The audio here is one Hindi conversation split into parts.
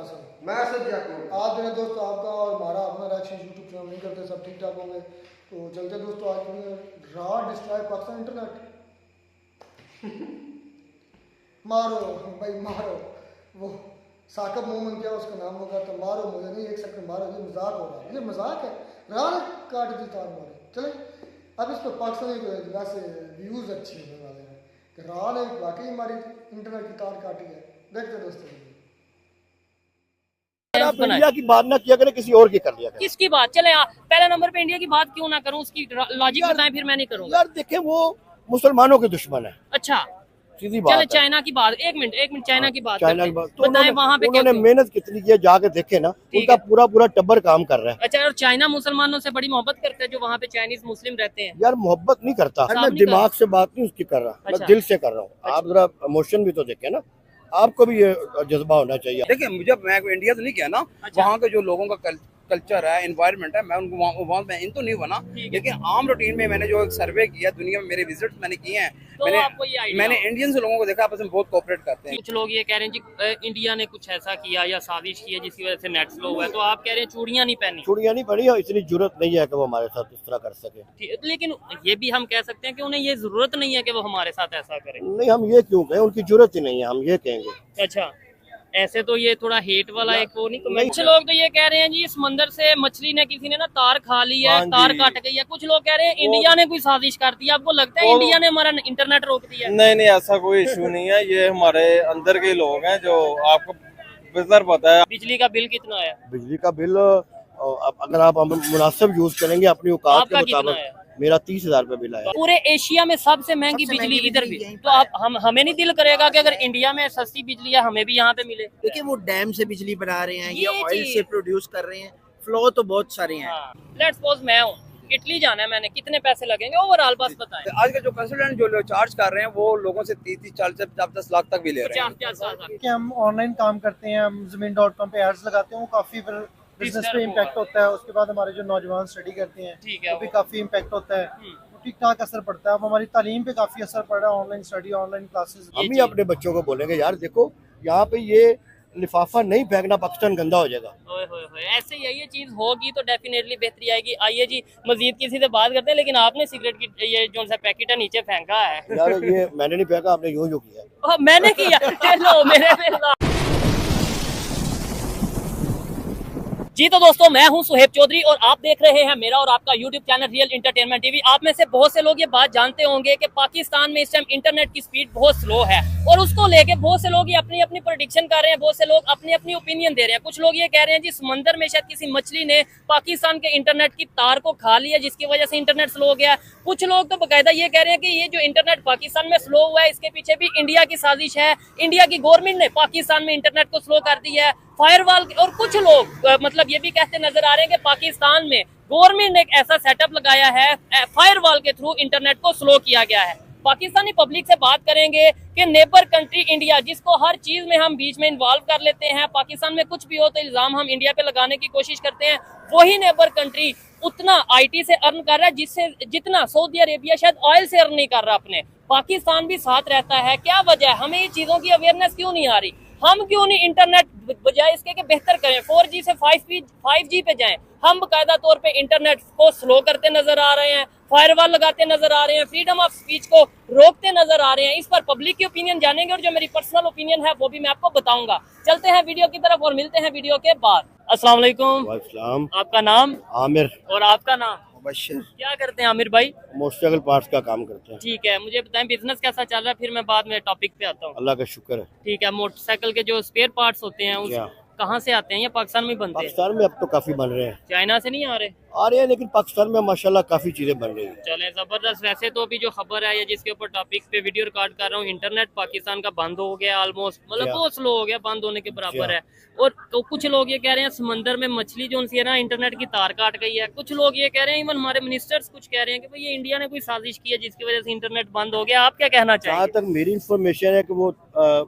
कासिम। मैं असद याकूब। आज मेरे दोस्त आपका और हमारा अपना रिएक्शन यूट्यूब चैनल नहीं करते, सब ठीक ठाक होंगे तो चलते दोस्तों। आज रहा डिस्ट्रॉय पाकिस्तान इंटरनेट। मारो भाई मारो, वो साकब मोमन क्या उसका नाम होगा, तो मारो मुझे नहीं, एक सेकंड मारो, ये मजाक हो रहा है, ये मजाक है। रान काट दी तार मारे। चले अब इस पर पाकिस्तानी वैसे व्यूज़ अच्छे होने वाले हैं कि रान ने वाकई हमारी इंटरनेट की तार काटी है। देखते दोस्तों, आप इंडिया की बात ना किया करें, किसी और की कर लिया करें। किसकी बात चले पहले नंबर पे इंडिया की बात क्यों ना करूं, उसकी लॉजिक बताएं, फिर मैं नहीं करूंगा। यार देखें, वो मुसलमानों के दुश्मन है, अच्छा सीधी बात चले है। चाइना की बात, एक मिनट चाइना की बात चाइना की बात तो बताएं वहाँ पे उन्होंने मेहनत कितनी की है, जाके देखे ना, उनका पूरा टब्बर काम कर रहा है। अच्छा, और चाइना मुसलमानों से बड़ी मोहब्बत करते हैं जो वहाँ पे चाइनीज मुस्लिम रहते हैं। यार मोहब्बत नहीं करता, मैं दिमाग से बात नहीं उसकी कर रहा, मैं दिल से कर रहा हूँ। आप जरा इमोशन भी तो देखें ना, आपको भी ये जज्बा होना चाहिए। देखिए, जब मैं इंडिया से नहीं गया ना, वहाँ के जो लोगों का कल्चर है, एनवायरनमेंट है, मैं उनको वहाँ मैं इन तो नहीं बना, लेकिन आम रूटीन में मैंने जो एक सर्वे किया दुनिया में, मेरे विजिट्स मैंने किए हैं, तो मैंने इंडियन से लोगों को देखा, आपस में बहुत कोऑपरेट करते हैं। कुछ लोग ये कह रहे हैं जी इंडिया ने कुछ ऐसा किया या साजिश की है जिसकी वजह से नेट स्लो हुआ है, तो आप कह रहे हैं चूड़ियां नहीं पहनी। चूड़ियां नहीं पहनी और इतनी जरूरत नहीं है कि वो हमारे साथ इस तरह कर सके। लेकिन ये भी हम कह सकते हैं कि उन्हें ये जरूरत नहीं है कि वो हमारे साथ ऐसा करें। नहीं, हम ये क्यों कहें, उनकी जरूरत ही नहीं है, हम ये कहेंगे। अच्छा, ऐसे तो ये थोड़ा हेट वाला एक वो नहीं। कुछ लोग तो ये कह रहे हैं जी समंदर से मछली ने किसी ने ना तार खा ली है, तार काट गई है। कुछ लोग कह रहे हैं इंडिया ने कोई साजिश कर दी है। आपको लगता है इंडिया ने हमारा इंटरनेट रोक दिया? नहीं, ऐसा कोई इशू नहीं है, ये हमारे अंदर के लोग हैं जो आपको बेहतर पता है। बिजली का बिल कितना आया? बिजली का बिल अगर आप मुनासिब यूज करेंगे अपनी औकात के मुताबिक, मेरा 30,000 रुपए बिल आया। पूरे एशिया में सबसे महंगी बिजली इधर भी, तो आप हमें नहीं दिल करेगा कि अगर इंडिया में सस्ती बिजली है हमें भी यहाँ पे मिले? देखिए, वो डैम से बिजली बना रहे हैं, ये ऑयल से प्रोड्यूस कर रहे हैं, फ्लो तो बहुत सारे हैं। लेट्स सपोज मैं हूँ, इटली जाना है मैंने, कितने पैसे लगेंगे ओवरऑल बस बताएं। आज के जो कंसल्टेंट जो चार्ज कर रहे हैं वो लोगों से 30, 40, 50 लाख तक भी ले रहे हैं। 50 कि हम ऑनलाइन काम करते हैं, हम ज़मीन.com पे एड्स लगाते हैं, वो काफ़ी बिजनेस पे इम्पैक्ट होता है। उसके बाद हमारे जो नौजवान स्टडी करते हैं वो भी काफ़ी इम्पैक्ट होता है, ठीक ठाक असर पड़ता है। अब हमारी तालीम पे काफ़ी असर पड़ रहा है, ऑनलाइन स्टडी, ऑनलाइन क्लासेस। हम ही अपने बच्चों को बोलेंगे यार देखो, यहाँ पे ये लिफाफा नहीं फेंकना, पाकिस्तान गंदा हो जाएगा। ऐसे ही ये चीज होगी तो डेफिनेटली बेहतरी आएगी। आइए जी मजीद किसी से बात करते हैं, लेकिन आपने सिगरेट की ये जो सा पैकेट है नीचे फेंका है। यार ये मैंने नहीं फेंका, आपने यूं किया। मैंने किया, चलो मेरे पे। जी तो दोस्तों, मैं हूं सुहेब चौधरी और आप देख रहे हैं मेरा और आपका YouTube channel real entertainment TV. आप में से बहुत से लोग ये बात जानते होंगे कि पाकिस्तान में इस टाइम इंटरनेट की स्पीड बहुत स्लो है और उसको लेके बहुत से लोग ये अपनी अपनी प्रेडिक्शन कर रहे हैं, बहुत से लोग अपनी अपनी ओपिनियन दे रहे हैं। कुछ लोग ये कह रहे हैं जी समंदर में शायद किसी मछली ने पाकिस्तान के इंटरनेट की तार को खा लिया जिसकी वजह से इंटरनेट स्लो हो गया। कुछ लोग तो बाकायदा ये कह रहे हैं कि ये जो इंटरनेट पाकिस्तान में स्लो हुआ है इसके पीछे भी इंडिया की साजिश है, इंडिया की गवर्नमेंट ने पाकिस्तान में इंटरनेट को स्लो कर दी है, फायरवॉल। और कुछ लोग मतलब ये भी कहते नजर आ रहे हैं कि पाकिस्तान में गवर्नमेंट ने एक ऐसा सेटअप लगाया है, फायरवॉल के थ्रू इंटरनेट को स्लो किया गया है। पाकिस्तानी पब्लिक से बात करेंगे कि नेबर कंट्री इंडिया, जिसको हर चीज में हम बीच में इन्वॉल्व कर लेते हैं, पाकिस्तान में कुछ भी हो तो इल्जाम हम इंडिया पे लगाने की कोशिश करते हैं, वही नेबर कंट्री उतना आईटी से अर्न कर रहा है जिससे जितना सऊदी अरेबिया शायद ऑयल से अर्न नहीं कर रहा अपने। पाकिस्तान भी साथ रहता है, क्या वजह है? हमें ये चीजों की अवेयरनेस क्यों नहीं आ रही? हम क्यों नहीं इंटरनेट बजाय इसके के बेहतर करें, 4G से 5G पे जाएं? हम बाकायदा तौर पे इंटरनेट को स्लो करते नजर आ रहे हैं, फायरवॉल लगाते नजर आ रहे हैं, फ्रीडम ऑफ स्पीच को रोकते नजर आ रहे हैं। इस पर पब्लिक की ओपिनियन जानेंगे और जो मेरी पर्सनल ओपिनियन है वो भी मैं आपको बताऊंगा। चलते हैं वीडियो की तरफ और मिलते हैं वीडियो के बाद। अस्सलाम वालेकुम। वालेकुम। आपका नाम? आमिर। और आपका नाम? बशर। क्या करते हैं आमिर भाई? मोटरसाइकिल पार्ट्स का काम करते हैं। ठीक है, मुझे बताएं बिजनेस कैसा चल रहा है, फिर मैं बाद में टॉपिक पे आता हूँ। अल्लाह का शुक्र है। ठीक है, मोटरसाइकिल के जो स्पेयर पार्ट्स होते हैं उस कहाँ से आते हैं या पाकिस्तान में बनते हैं? पाकिस्तान में अब तो काफी बन रहे हैं, चाइना से नहीं आ रहे? आ रहे हैं, लेकिन पाकिस्तान में माशाल्लाह काफी चीजें बन रही हैं। चले जबरदस्त। वैसे तो अभी जो खबर है या जिसके ऊपर टॉपिक पे वीडियो रिकॉर्ड कर रहा हूँ, इंटरनेट पाकिस्तान का बंद हो गया ऑलमोस्ट, मतलब बहुत स्लो हो गया, बंद होने के बराबर है। और तो कुछ लोग ये कह रहे हैं समंदर में मछली जो उनसी है ना इंटरनेट की तार काट गई है। कुछ लोग ये कह रहे हैं, इवन हमारे मिनिस्टर्स कुछ कह रहे हैं कि भाई ये इंडिया ने कोई साजिश की है जिसकी वजह से इंटरनेट बंद हो गया। आप क्या कहना चाहेंगे? जहाँ तक मेरी इन्फॉर्मेशन है कि वो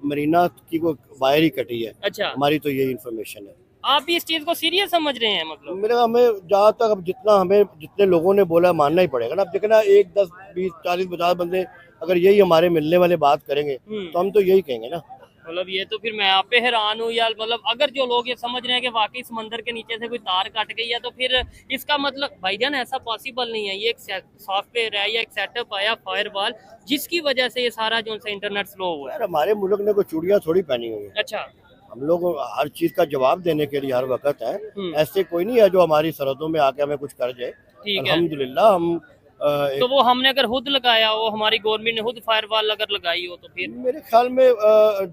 मरीना की कोई वायर ही कटी है। अच्छा, हमारी तो यही इन्फॉर्मेशन है। आप भी इस चीज को सीरियस समझ रहे हैं? मतलब मेरा हमें जहाँ तक अब जितने लोगों ने बोला मानना ही पड़ेगा ना। अब देखना 1, 10, 20, 40, 50 बंदे अगर यही हमारे मिलने वाले बात करेंगे तो हम तो यही कहेंगे ना। मतलब ये तो फिर मैं आप पे हैरान हूँ यार। मतलब अगर जो लोग ये समझ रहे हैं कि वाकई समंदर के नीचे से कोई तार कट गई है, तो फिर इसका मतलब भाईजान ऐसा पॉसिबल नहीं है। ये एक सॉफ्टवेयर है या एक सेटअप आया फायरवॉल, जिसकी वजह से ये सारा जो उनसे इंटरनेट स्लो हुआ है। यार हमारे मुल्क ने कोई चूड़ियाँ थोड़ी पहनी हुई है। अच्छा, हम लोग हर चीज का जवाब देने के लिए हर वक्त है। हम्म। ऐसे कोई नहीं है जो हमारी सरहदों में आके हमें कुछ कर जाए। ठीक है। अल्हम्दुलिल्लाह हम तो वो हमने अगर खुद लगाया हो, हमारी गवर्नमेंट ने खुद फायरवॉल अगर लगाई हो, तो फिर मेरे ख्याल में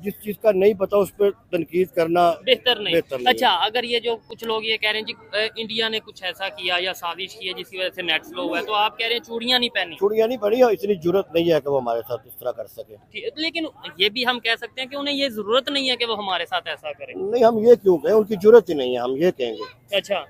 जिस चीज का नहीं पता उस पर तनकीद करना बेहतर नहीं। नहीं अच्छा, अगर ये जो कुछ लोग ये कह रहे हैं जी इंडिया ने कुछ ऐसा किया या साजिश की है जिसकी वजह से नेट स्लो हुआ है, तो आप कह रहे हैं चूड़ियां नहीं पहनी। चूड़ियाँ नहीं पहनी और इतनी जरूरत नहीं है कि वो हमारे साथ इस तरह कर सके। लेकिन ये भी हम कह सकते हैं कि उन्हें ये जरूरत नहीं है कि वो हमारे साथ ऐसा करें। नहीं, हम ये क्यों कहें, उनकी जरूरत ही नहीं है, हम ये कहेंगे। अच्छा,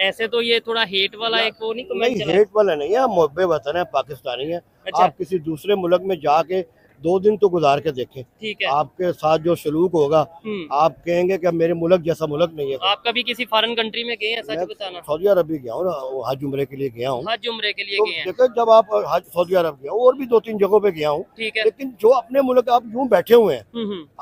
ऐसे तो ये थोड़ा हेट वाला एक वो नहीं कमेंट नहीं, चला। हेट वाला नहीं है, हम मुहब्बे वतन है, पाकिस्तानी है। अच्छा। आप किसी दूसरे मुल्क में जाके 2 दिन तो गुजार के देखें, ठीक है। आपके साथ जो सलूक होगा आप कहेंगे कि मेरे मुल्क जैसा मुल्क नहीं है। आप कभी किसी फॉरेन कंट्री में गए हैं, सच मैं बताना? सऊदी अरब गया हूँ ना, हज उम्रे के लिए गया हूँ। हज उम्रे के लिए तो गए हैं, देखो जब आप हज सऊदी अरब गया हूँ और भी 2-3 जगहों पे गया हूँ, ठीक है। लेकिन जो अपने मुल्क आप यूं बैठे हुए हैं,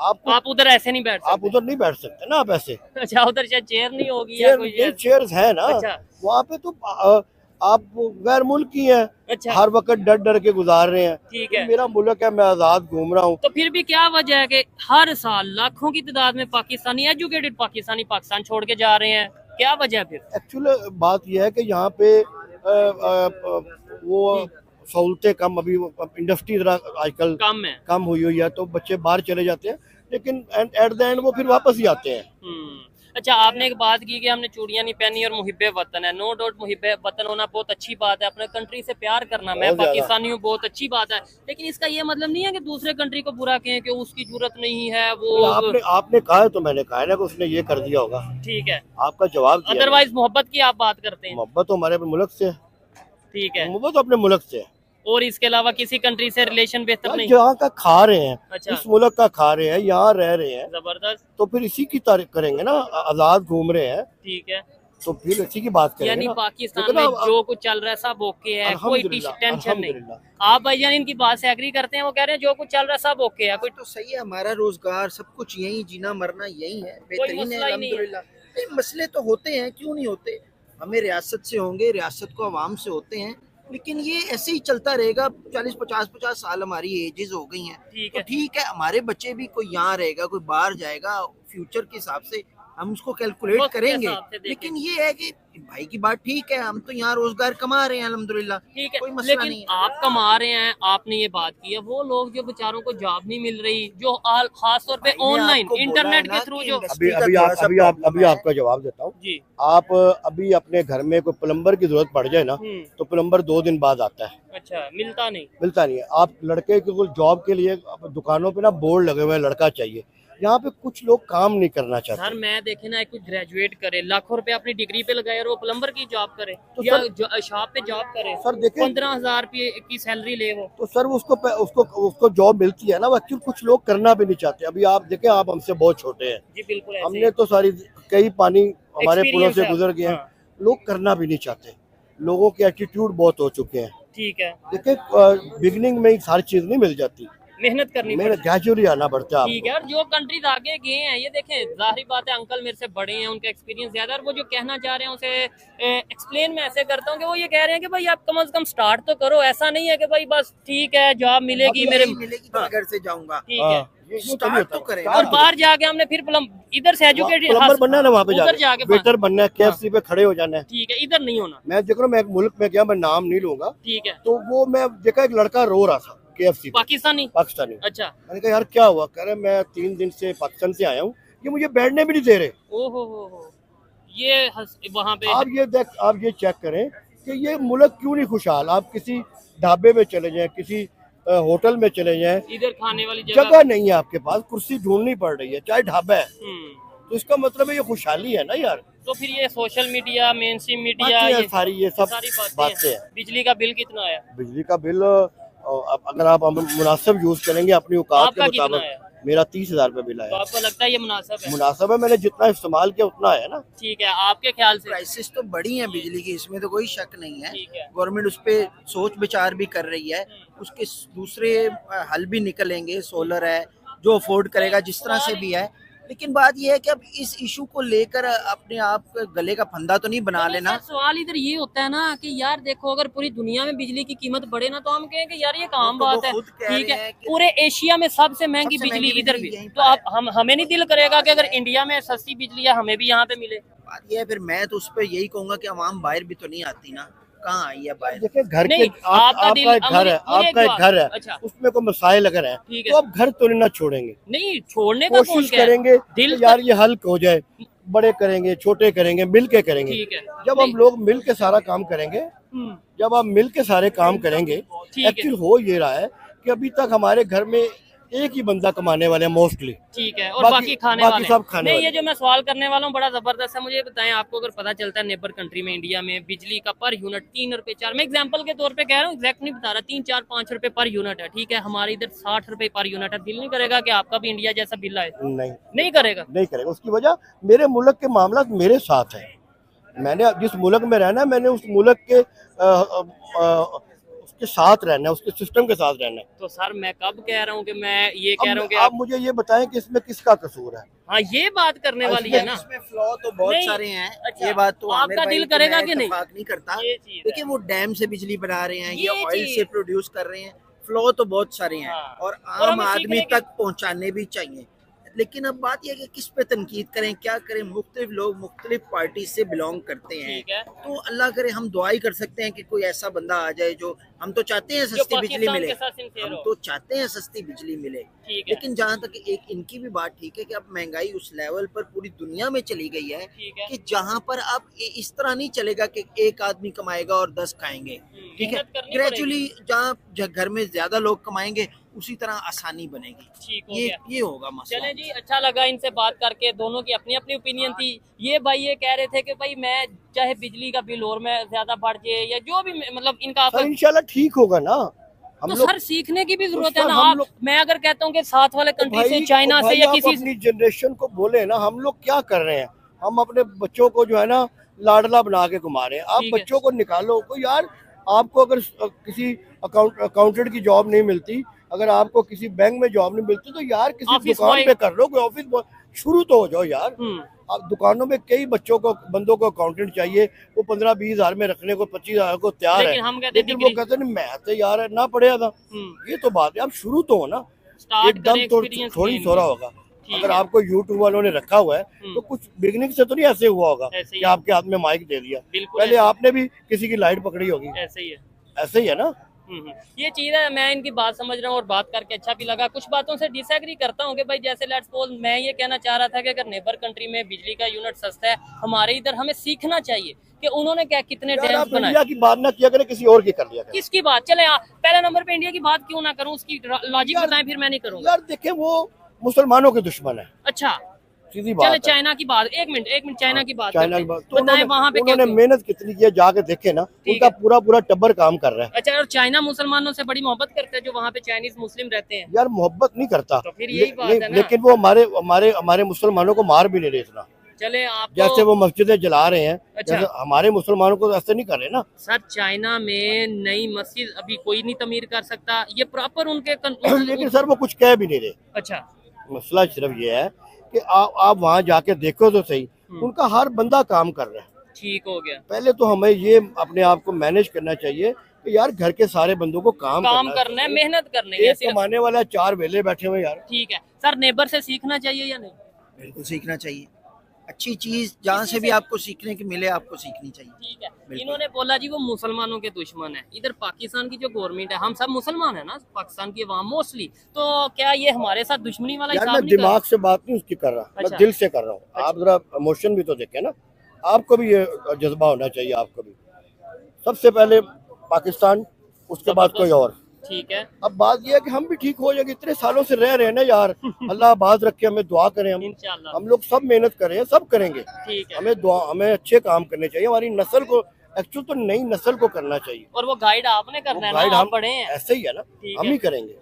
आपको आप उधर ऐसे नहीं बैठ आप सकते। उधर नहीं बैठ सकते ना, आप ऐसे अच्छा, उधर शायद चेयर नहीं होगी या कोई चेयर्स है ना। अच्छा। वहाँ पे तो आप गैर मुल्क की हैं, अच्छा, हर वक्त डर डर के गुजार रहे हैं। ठीक है। मेरा मुल्क है, मैं आजाद घूम रहा हूँ। तो फिर भी क्या वजह है कि हर साल लाखों की तादाद में पाकिस्तानी एजुकेटेड पाकिस्तानी पाकिस्तान छोड़ के जा रहे हैं? क्या वजह है फिर? एक्चुअली बात यह है कि यहाँ पे वो सहूलतें कम, अभी इंडस्ट्री जरा आजकल कम हुई है, तो बच्चे बाहर चले जाते हैं, लेकिन एट द एंड वो फिर वापस ही आते हैं। अच्छा, आपने एक बात की कि हमने चूड़ियां नहीं पहनी और मुहिब्बे वतन है। नो डाउट मुहिब्बे वतन होना बहुत अच्छी बात है, अपने कंट्री से प्यार करना, मैं पाकिस्तानी हूँ, बहुत अच्छी बात है। लेकिन इसका ये मतलब नहीं है कि दूसरे कंट्री को बुरा कहें कि उसकी जरूरत नहीं है वो। आपने कहा है तो मैंने कहा है ना कि उसने ये कर दिया होगा। ठीक है, आपका जवाब अदरवाइज मोहब्बत की आप बात करते हैं। मोहब्बत तो हमारे मुल्क से है। ठीक है, मोहब्बत तो अपने मुल्क से है, और इसके अलावा किसी कंट्री से रिलेशन बेहतर नहीं? जहाँ का खा रहे हैं, अच्छा। इस मुल्क का खा रहे हैं, यहाँ रह रहे हैं, जबरदस्त। तो फिर इसी की तारीफ करेंगे ना। आजाद घूम रहे हैं, ठीक है, तो फिर इसी की बात करेंगे यानी ना। पाकिस्तान में जो कुछ चल रहा है सब ओके है, कोई टेंशन नहीं। आप भाईजान इनकी बात से एग्री करते हैं? वो कह रहे हैं जो कुछ चल रहा है सब ओके है, कोई तो सही है, हमारा रोजगार सब कुछ यही, जीना मरना यही है, बेहतरीन है अल्हम्दुलिल्लाह। मसले तो होते हैं, क्यों नहीं होते, हमें रियासत से होंगे, रियासत को आवाम से होते हैं, लेकिन ये ऐसे ही चलता रहेगा। 40-50 साल हमारी एजेस हो गई हैं, तो ठीक है, हमारे बच्चे भी कोई यहाँ रहेगा, कोई बाहर जाएगा, फ्यूचर के हिसाब से हम उसको कैलकुलेट करेंगे। लेकिन ये है कि भाई की बात ठीक है, हम तो यहाँ रोजगार कमा रहे हैं अल्हम्दुलिल्लाह, ठीक है, कोई मसला लेकिन नहीं है। आप कमा रहे हैं, आपने ये बात की है, वो लोग जो बेचारों को जॉब नहीं मिल रही, जो खास तौर पे ऑनलाइन इंटरनेट के थ्रू जो अभी आपका जवाब देता हूँ जी। आप अभी अपने घर में कोई प्लम्बर की जरूरत पड़ जाए ना, तो प्लम्बर 2 दिन बाद आता है। अच्छा, मिलता नहीं है। आप लड़के को जॉब के लिए दुकानों पे ना बोर्ड लगे हुए, लड़का चाहिए। यहाँ पे कुछ लोग काम नहीं करना चाहते। सर मैं देखे ना, कोई ग्रेजुएट करे, लाखों रुपए अपनी डिग्री पे लगाए और वो प्लम्बर की जॉब करे, तो या शॉप पे जॉब करे, सर देखें 15,000 की सैलरी ले वो, तो सर उसको जॉब मिलती है ना। एक्चुअली कुछ लोग करना भी नहीं चाहते। अभी आप देखें, आप हमसे बहुत छोटे हैं जी बिल्कुल, हमने तो कई पानी हमारे पुलों से गुजर गए हैं। लोग करना भी नहीं चाहते, लोगों के एटीट्यूड बहुत हो चुके हैं। ठीक है, देखिए बिगिनिंग में ही सारी चीज नहीं मिल जाती, मेहनत करनी पड़ती, ग्रेजुअली आना पड़ता है। ठीक है, और जो कंट्रीज आगे गए हैं, ये देखें, जाहिर बात है अंकल मेरे से बड़े हैं, उनका एक्सपीरियंस ज्यादा है, और वो जो कहना चाह रहे हैं उसे एक्सप्लेन मैं ऐसे करता हूँ कि वो ये कह रहे हैं कि भाई आप कम से कम स्टार्ट तो करो। ऐसा नहीं है कि भाई बस ठीक है जॉब मिलेगी, मेरे मिलेगी तो घर से जाऊंगा, ठीक है, स्टार्ट तो करें। और बाहर जाके हमने फिर इधर से एजुकेटेड प्लम्बर बनना है ना, वहाँ पे उधर जाके वेटर बनना है, KFC पे खड़े हो जाना है। ठीक है, इधर नहीं होना। मैं देखो, मैं एक मुल्क में गया, मैं नाम नहीं लूंगा, ठीक है, तो वो मैं देखा एक लड़का रो रहा था KFC पाकिस्तानी। अच्छा, मैंने कहा यार क्या हुआ? कह रहे मैं 3 दिन से पाकिस्तान से आया हूँ, ये मुझे बैठने भी नहीं दे रहे। ओहो, ये वहाँ पे आप ये चेक करें कि ये मुल्क क्यों नहीं खुशहाल। आप किसी ढाबे में चले जाएं, किसी होटल में चले जाएं, इधर खाने वाली जगह नहीं है आपके पास, कुर्सी ढूंढनी पड़ रही है, चाहे ढाबा है। तो इसका मतलब है ये खुशहाली है ना यार। तो फिर ये social media, main stream media, ये सारी बातें हैं। बिजली का बिल कितना आया? बिजली का बिल अगर आप मुनासिब यूज करेंगे अपनी औकात के मुताबिक, मेरा 30,000 रुपए बिल आया। तो आपको लगता है ये मुनासिब है? मैंने जितना इस्तेमाल किया उतना है ना। ठीक है, आपके ख्याल से प्राइसेस तो बढ़ी हैं बिजली की, इसमें तो कोई शक नहीं है। गवर्नमेंट उस पर सोच विचार भी कर रही है, उसके दूसरे हल भी निकलेंगे, सोलर है, जो अफोर्ड करेगा, जिस तरह से भी है। लेकिन बात यह है कि अब इस इशू को लेकर अपने आप गले का फंदा तो नहीं बना लेना। सवाल इधर ये होता है ना कि यार देखो, अगर पूरी दुनिया में बिजली की कीमत बढ़े ना, तो हम कहें कि यार ये काम तो वो बात है, खुद कह ठीक रहे है, हैं कि पूरे एशिया में सबसे महंगी सबसे बिजली महंगी इधर बिजली भी, यहीं तो अब हमें नहीं दिल करेगा कि अगर इंडिया में सस्ती बिजली है हमें भी यहाँ पे मिले? बात यह है, फिर मैं तो उस पर यही कहूंगा कि आवाम बाहर भी तो नहीं आती ना, कहाँ आई है बाहर? देखिए घर के नहीं, आपका आपका दिल- एक घर है, मुझे आपका एक बात- घर है, अच्छा। उसमें कोई मसाइल अगर है ठीक है। तो आप घर तो नहीं ना छोड़ेंगे, नहीं, छोड़ने का कौन कोशिश कह रहा है? करेंगे दिल कि यार ये हल हो जाए, बड़े करेंगे छोटे करेंगे मिल के करेंगे। ठीक है। जब नहीं। हम लोग मिल के सारा काम करेंगे, हम्म, जब आप मिल के सारे काम करेंगे, ठीक है। एक्चुअल हो ये रहा है कि अभी तक हमारे घर में एक ही बंदा कमाने वाले हैं मोस्टली, ठीक है, और बाकी- बाकी खाने बाकी वाले सब खाने नहीं, वाले। ये जो मैं सवाल करने वाला हूँ बड़ा जबरदस्त है। मुझे ये बताएं, आपको अगर पता चलता है नेबर कंट्री में, इंडिया में बिजली का पर यूनिट 3 रुपए 4, मैं एग्जांपल के तौर पे कह रहा हूँ, एग्जैक्ट नहीं बता रहा, 3 4 5 रुपए पर यूनिट है, ठीक है, हमारे इधर 60 रुपए पर यूनिट है, दिल नहीं करेगा कि आपका भी इंडिया जैसा बिल आए? नहीं नहीं करेगा। नहीं करेगा। उसकी वजह मेरे मुल्क के मामला मेरे साथ है, मैंने जिस मुल्क में रहना है, मैंने उस मुल्क के उसके साथ रहना है, उसके सिस्टम के साथ रहना है। तो सर मैं कब कह रहा हूँ कि मैं ये कह रहा हूँ कि आप मुझे ये बताएं कि इसमें किसका कसूर है? हाँ, ये बात करने वाली है ना। इसमें फ्लॉ तो बहुत नहीं, सारे हैं। अच्छा, ये बात तो आपका आमिर भाई दिल की करेगा मैं कि नहीं? इत्तेफाक नहीं करता। ये चीज़ है। देखिए वो डैम से बिजली बना रहे हैं, ये ये ऑयल चीज़। से प्रोड्यूस कर रहे हैं, फ्लो तो बहुत सारे हैं हाँ। और और आम हमें आदमी सीखने की- तक पहुंचाने भी चाहिए। लेकिन अब बात यह है कि किस पे तनकीद करें, क्या करें? मुख्तलिफ लोग मुख्तलिफ पार्टी से बिलोंग करते हैं, ठीक है। तो अल्लाह करे हम दुआ ही कर सकते हैं कि कोई ऐसा बंदा आ जाए जो, हम तो चाहते हैं सस्ती बिजली पाकिस्तान मिले, के साथ sincere हम हो। तो चाहते हैं सस्ती बिजली मिले। ठीक है। लेकिन जहाँ तक एक इनकी भी बात ठीक है कि अब महंगाई उस लेवल पर पूरी दुनिया में चली गई है ठीक है। कि जहाँ पर अब इस तरह नहीं चलेगा कि एक आदमी कमाएगा और 10 खाएंगे, ठीक है? मेहनत करनी ग्रेजुअली जहाँ घर में ज्यादा लोग कमाएंगे उसी तरह आसानी बनेगी। ठीक हो ये गया। ये होगा मसला। चलें जी, अच्छा लगा इनसे बात करके, दोनों की अपनी अपनी ओपिनियन थी। ये भाई ये कह रहे थे कि भाई मैं चाहे बिजली का बिल और में ज्यादा बढ़ जाए या जो भी, मतलब इनका सर इंशाल्लाह ठीक होगा ना। हम तो लोग सर सीखने की भी जरूरत है सर, ना। हम आप लोग- मैं अगर कहता हूँ कि साथ वाले कंट्री से, चाइना से या आप किसी अपनी जनरेशन को बोले ना, हम लोग क्या कर रहे हैं, हम अपने बच्चों को जो है ना लाडला बना के घुमा रहे हैं। आप ठीक है। बच्चों को निकालो को यार, आपको अगर किसी अकाउंटेंट की जॉब नहीं मिलती, अगर आपको किसी बैंक में जॉब नहीं मिलती, तो यार किसी ऑफिस दुकान बॉय- पे कर लो, कोई ऑफिस बॉय शुरू तो हो जाओ यार। हम्म, अब दुकानों में कई बंदों को अकाउंटेंट चाहिए, वो 15-20 हजार में रखने को 25 हजार को तैयार है, लेकिन हम कहते हैं लेकिन वो डिग्री- कहते हैं मैं तो यार ना पढ़ा था। ये तो बात है, आप शुरू तो हो ना, स्टार्ट एकदम करें, तो experience थोड़ी gain थोड़ा करें। होगा। ठीक अगर है। आपको यूट्यूब वालों ने रखा हुआ है तो कुछ बिगनिंग से तो नहीं ऐसे हुआ होगा ऐसे ही कि आपके हाथ में माइक दे दिया, बिल्कुल पहले ऐसे। आपने भी किसी की लाइट पकड़ी होगी, ऐसे ही है। ऐसे ही है ना। ये चीज है, मैं इनकी बात समझ रहा हूँ और बात करके अच्छा भी लगा। कुछ बातों से डिसएग्री करता हूँ कि भाई जैसे लेट्स सपोज मैं ये कहना चाह रहा था कि अगर नेबर कंट्री में बिजली का यूनिट सस्ता है, हमारे इधर हमें सीखना चाहिए कि उन्होंने क्या कितने यार डैम्स आप बनाए। इंडिया की बात ना किया करें, किसी और की कर लिया करें। किसकी बात चले पहले नंबर पे इंडिया की बात क्यों ना करूँ, उसकी लॉजिक यार- बताएं, फिर मैं नहीं करूँगा। यार देखें, वो मुसलमानों के दुश्मन है, अच्छा सीधी चले बात है। चाइना की बात, एक मिनट चाइना की बात चाइना करते की बात हैं। तो बताएं वहाँ पे क्या उन्होंने मेहनत कितनी की है, जाके देखे ना, ठीक उनका है। पूरा टब्बर काम कर रहा है। अच्छा, और चाइना मुसलमानों से बड़ी मोहब्बत करता है जो वहाँ पे चाइनीज मुस्लिम रहते हैं? यार मोहब्बत नहीं करता, तो फिर यही बात है ना। लेकिन वो हमारे मुसलमानों को मार भी नहीं रहे इतना, चले आप जैसे वो मस्जिदें जला रहे हैं, अच्छा। जैसे हमारे मुसलमानों को तो ऐसे नहीं कर रहे ना। सर चाइना में नई मस्जिद अभी कोई नहीं तमीर कर सकता, ये प्रॉपर उनके लेकिन सर वो कुछ कह भी नहीं रहे। अच्छा मसला सिर्फ ये है कि आप वहाँ जाके देखो तो सही, उनका हर बंदा काम कर रहा है। ठीक हो गया। पहले तो हमें ये अपने आप को मैनेज करना चाहिए कि यार घर के सारे बंदों को काम करना है, मेहनत करनी है एक सिर्फ। कमाने वाला 4 वेले बैठे हुए यार। ठीक है सर, नेबर से सीखना चाहिए या नहीं? बिल्कुल सीखना चाहिए, अच्छी चीज जहाँ से भी आपको सीखने की मिले आपको सीखनी चाहिए। ठीक है। इन्होंने बोला जी वो मुसलमानों के दुश्मन है, इधर पाकिस्तान की जो गवर्नमेंट है, हम सब मुसलमान है ना, पाकिस्तान की आवाम मोस्टली, तो क्या ये हमारे साथ दुश्मनी वाला यार हिसाब मैं नहीं कर रहा? दिमाग से बात नहीं उसकी कर रहा, अच्छा। मैं दिल से कर रहा हूँ। आप जरा इमोशन भी तो देखें ना, आपको भी ये जज्बा होना चाहिए। आपको भी सबसे पहले पाकिस्तान, उसके बाद कोई और। ठीक है, अब बात यह है कि हम भी ठीक हो जाएंगे, इतने सालों से रह रहे हैं ना यार, अल्लाह आबाद रखे, हमें दुआ करें। इंशाल्लाह। हम लोग सब मेहनत कर रहे हैं, सब करेंगे। ठीक है। हमें अच्छे काम करने चाहिए, हमारी नस्ल को, एक्चुअल तो नई नस्ल को करना चाहिए। और वो गाइड आपने करना है ना, गाइड आप हम बड़े हैं। ऐसे ही है ना, ठीक हम है। ही करेंगे।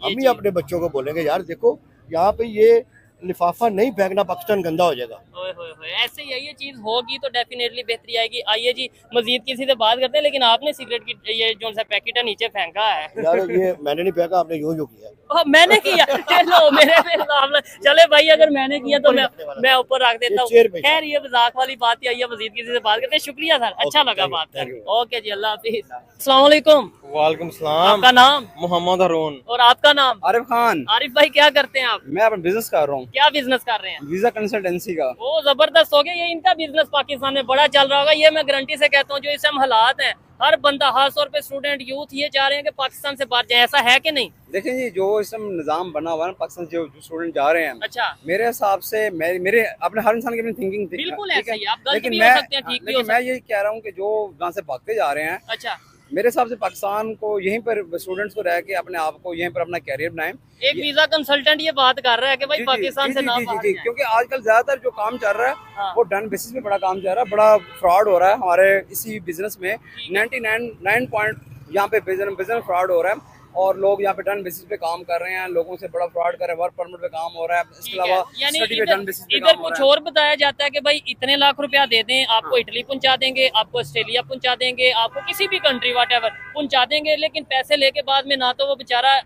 हम ही चीज़। अपने बच्चों को बोलेंगे यार देखो यहाँ पे ये लिफाफा नहीं फेंकना, पाकिस्तान गंदा हो जाएगा। ओए होए होए, ऐसे ही है, ये चीज होगी तो डेफिनेटली बेहतरी आएगी। आइए जी मजीद किसी से बात करते हैं, लेकिन आपने सिगरेट की ये जो सा पैकेट है नीचे फेंका है। यार ये मैंने नहीं फेंका, आपने यूं यूं किया। मैंने किया, चलो मेरे पे इल्जाम चले भाई, अगर मैंने किया तो मैं ऊपर रख देता हूँ। खैर ये मजाक वाली बात ही। आइए मजीद किसी से बात करते हैं। शुक्रिया सर, अच्छा लगा बात करके। ओके जी, अल्लाह हाफिज। अस्सलाम वालेकुम। वालेकुम सलाम। आपका नाम? मोहम्मद हारून। और आपका नाम? आरिफ खान। आरिफ भाई क्या करते हैं आप? मैं अपना बिजनेस कर रहा हूँ। क्या बिजनेस कर रहे हैं? वीजा कंसल्टेंसी का। ओ जबरदस्त हो गया, ये इनका बिजनेस पाकिस्तान में बड़ा चल रहा होगा। ये मैं गारंटी से कहता हूँ, जो इस टाइम हालात हैं, हर बंदा खास तौर पे स्टूडेंट यूथ ये चाह रहे हैं कि पाकिस्तान से बाहर जाए। ऐसा है कि नहीं? देखिए जी, जो इस समय निज़ाम बना हुआ है ना पाकिस्तान से, जो स्टूडेंट जा रहे हैं, अच्छा, मेरे हिसाब से मेरे अपने हर इंसान की अपनी थिंकिंग थी, बिल्कुल ठीक ऐसा है? ही। आप गलत लेकिन भी मैं हो सकते हैं, ठीक भी हो लेकिन मैं सकते यही कह रहा हूँ कि जो वहाँ से भागते जा रहे हैं, हैं। अच्छा, मेरे हिसाब से पाकिस्तान को यहीं पर स्टूडेंट्स को रह के अपने आप को यहीं पर अपना कैरियर बनाएं। एक वीजा कंसल्टेंट ये बात कर रहा है कि भाई जी, पाकिस्तान से ना बाहर जाएं। क्योंकि आजकल ज्यादातर जो काम चल रहा है हाँ। वो डन बेसिस पे बड़ा काम चल रहा है, बड़ा फ्रॉड हो रहा है हमारे इसी बिजनेस में। 99 पॉइंट यहाँ पे बिजनेस फ्रॉड हो रहा है, और लोग यहाँ पे डन बेसिस पे काम कर रहे हैं, लोगों से बड़ा फ्रॉड कर रहे हैं, वर्क परमिट पे काम हो रहा है, इसके ठीक है। अलावा यानी स्टडी पे डन बेसिस पे इधर काम हो कुछ रहा है। और बताया जाता है कि भाई इतने लाख रुपया दे दें, आपको इटली पहुंचा देंगे, आपको ऑस्ट्रेलिया पहुंचा देंगे, आपको किसी भी कंट्री व्हाटएवर पहुंचा देंगे, लेकिन पैसे लेके बाद में ना तो वो बेचारा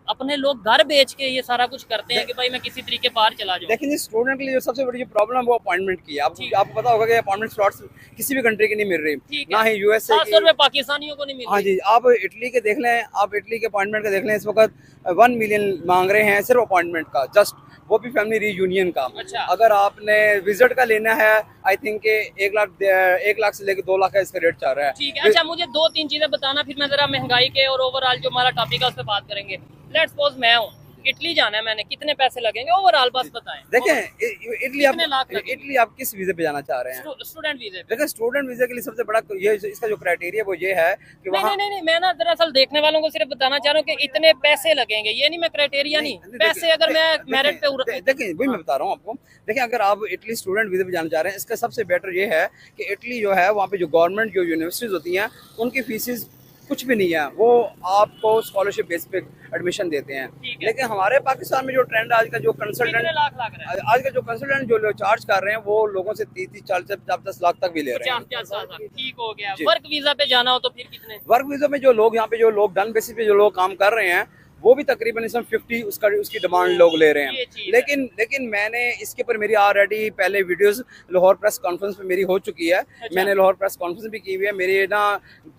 अपने लोग घर बेच के ये सारा कुछ करते हैं कि भाई मैं किसी तरीके बाहर चला जाऊं। लेकिन स्टूडेंट के लिए जो सबसे बड़ी जो प्रॉब्लम है वो अपॉइंटमेंट की है। आपको पता होगा कि अपॉइंटमेंट स्लॉट्स किसी भी कंट्री की नहीं मिल रही, ठीक ना है। ही यूएसए खास तौर पे पाकिस्तानियों को नहीं मिल हाँ रही। जी, आप इटली के देख लें, आप इटली के अपॉइंटमेंट का देख लें, इस वक्त 1 मिलियन मांग रहे हैं सिर्फ अपॉइंटमेंट का, जस्ट वो भी फैमिली रीयूनियन का। अच्छा। अगर आपने विजिट का लेना है, आई थिंक 1 लाख से लेकर 2 लाख का इसका रेट चल रहा है। ठीक है। अच्छा, मुझे 2-3 चीजें बताना, फिर मैं जरा महंगाई के और ओवरऑल जो हमारा टॉपिक है उस पर बात करेंगे। लेट्स सपोज मैं हूँ, इटली जाना है मैंने, कितने पैसे लगेंगे ओवरऑल बस बताएं। देखें कितने लाख लगेंगे? इटली आप किस वीजे पे जाना चाह रहे हैं? स्टूडेंट वीजे पे। देखिए, स्टूडेंट वीजा के लिए सबसे बड़ा ये इसका जो क्राइटेरिया वो ये है कि नहीं, वहाँ नहीं, मैं ना दरअसल देखने वालों को सिर्फ बताना चाह रहा हूँ कि इतने पैसे लगेंगे, ये नहीं मैं क्राइटेरिया नहीं, पैसे अगर मैं मेरिट पे देखिए वही मैं बता रहा हूँ आपको। देखिए, अगर आप इटली स्टूडेंट वीजा पे जाना चाह रहे हैं, इसका सबसे बेटर ये है कि इटली जो है वहाँ पे जो गवर्नमेंट जो यूनिवर्सिटीज होती हैं उनकी फीसिस कुछ भी नहीं है, वो आपको स्कॉलरशिप बेस पे एडमिशन देते हैं। लेकिन हमारे पाकिस्तान में जो ट्रेंड आज का जो कंसल्टेंट लाख लग रहा है, आज का जो कंसल्टेंट जो चार्ज कर रहे हैं वो लोगों से 30, 40, 50 लाख तक भी ले रहे हैं। 50 ठीक हो गया। जी। वर्क वीजा पे जाना हो तो फिर कितने? वर्क वीजा में जो लोग यहाँ पे जो लोग डन बेसिस पे जो लोग काम कर रहे हैं वो भी तकरीबन इसमें 50 उसकी डिमांड लोग ले रहे ये हैं। चीज़ लेकिन मैंने इसके ऊपर मेरी ऑलरेडी पहले वीडियोस लाहौर प्रेस कॉन्फ्रेंस में मेरी हो चुकी है। मैंने लाहौर प्रेस कॉन्फ्रेंस भी की हुई है, मेरी ना